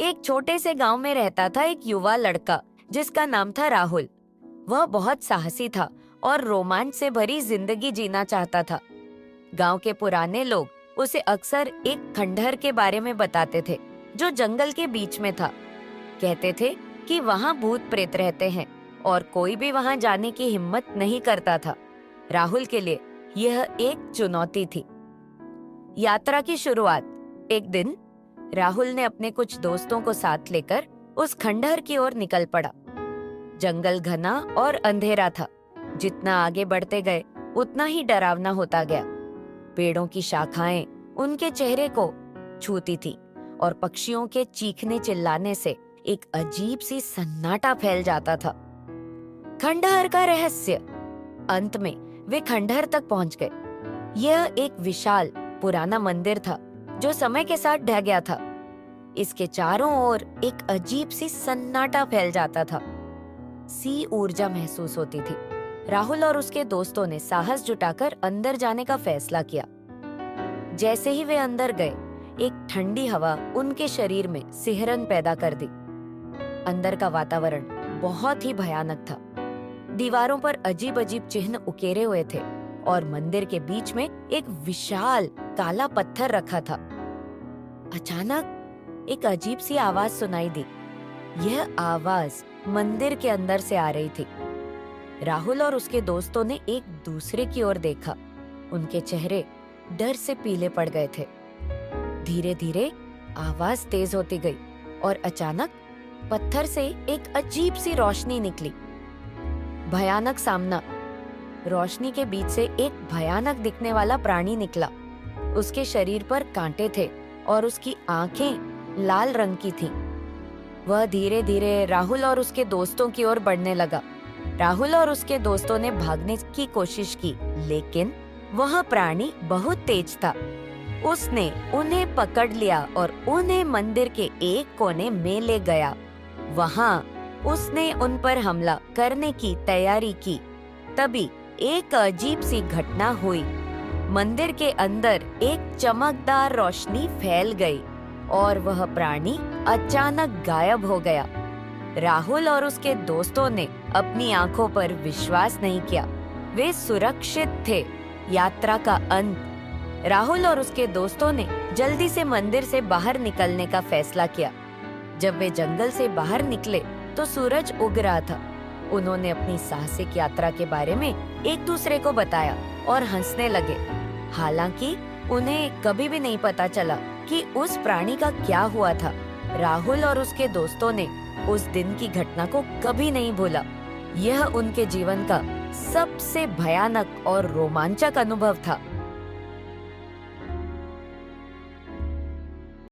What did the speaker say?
एक छोटे से गांव में रहता था एक युवा लड़का जिसका नाम था राहुल। वह बहुत साहसी था और रोमांच से भरी जिंदगी जीना चाहता था। गांव के पुराने लोग उसे अक्सर एक खंडहर के बारे में बताते थे जो जंगल के बीच में था। कहते थे कि वहां भूत प्रेत रहते हैं और कोई भी वहां जाने की हिम्मत नहीं करता था। राहुल के लिए यह एक चुनौती थी। यात्रा की शुरुआत एक दिन राहुल ने अपने कुछ दोस्तों को साथ लेकर उस खंडहर की ओर निकल पड़ा। जंगल घना और अंधेरा था। जितना आगे बढ़ते गए उतना ही डरावना होता गया। पेड़ों की शाखाएं उनके चेहरे को छूती थी और पक्षियों के चीखने चिल्लाने से एक अजीब सी सन्नाटा फैल जाता था। खंडहर का रहस्य। अंत में वे खंडहर तक पहुंच गए। यह एक विशाल पुराना मंदिर था जो समय के साथ ढह गया था। इसके चारों ओर एक अजीब सी सन्नाटा फैल जाता था। सी ऊर्जा महसूस होती थी। राहुल और उसके दोस्तों ने साहस जुटाकर अंदर जाने का फैसला किया। जैसे ही वे अंदर गए, एक ठंडी हवा उनके शरीर में सिहरन पैदा कर दी। अंदर का वातावरण बहुत ही भयानक था। दीवारों पर अजीब अजीब चिन्ह उकेरे हुए थे और मंदिर के बीच में एक विशाल काला पत्थर रखा था। अचानक एक अजीब सी आवाज सुनाई दी। यह आवाज मंदिर के अंदर से आ रही थी। राहुल और उसके दोस्तों ने एक दूसरे की ओर देखा। उनके चेहरे डर से पीले पड़ गए थे। धीरे धीरे आवाज तेज होती गई और अचानक पत्थर से एक अजीब सी रोशनी निकली। भयानक सामना। रोशनी के बीच से एक भयानक दिखने वाला प्राणी निकला। उसके शरीर पर कांटे थे और उसकी आंखें लाल रंग की थीं। वह धीरे धीरे राहुल और उसके दोस्तों की ओर बढ़ने लगा। राहुल और उसके दोस्तों ने भागने की कोशिश की, लेकिन वह प्राणी बहुत तेज था। उसने उन्हें पकड़ लिया और उन्हें मंदिर के एक कोने में ले गया। वहां उसने उन पर हमला करने की तैयारी की। तभी एक अजीब सी घटना हुई। मंदिर के अंदर एक चमकदार रोशनी फैल गई और वह प्राणी अचानक गायब हो गया। राहुल और उसके दोस्तों ने अपनी आंखों पर विश्वास नहीं किया। वे सुरक्षित थे। यात्रा का अंत। राहुल और उसके दोस्तों ने जल्दी से मंदिर से बाहर निकलने का फैसला किया। जब वे जंगल से बाहर निकले तो सूरज उग रहा था। उन्होंने अपनी साहसिक यात्रा के बारे में एक दूसरे को बताया और हंसने लगे। हालांकि उन्हें कभी भी नहीं पता चला कि उस प्राणी का क्या हुआ था। राहुल और उसके दोस्तों ने उस दिन की घटना को कभी नहीं भूला। यह उनके जीवन का सबसे भयानक और रोमांचक अनुभव था।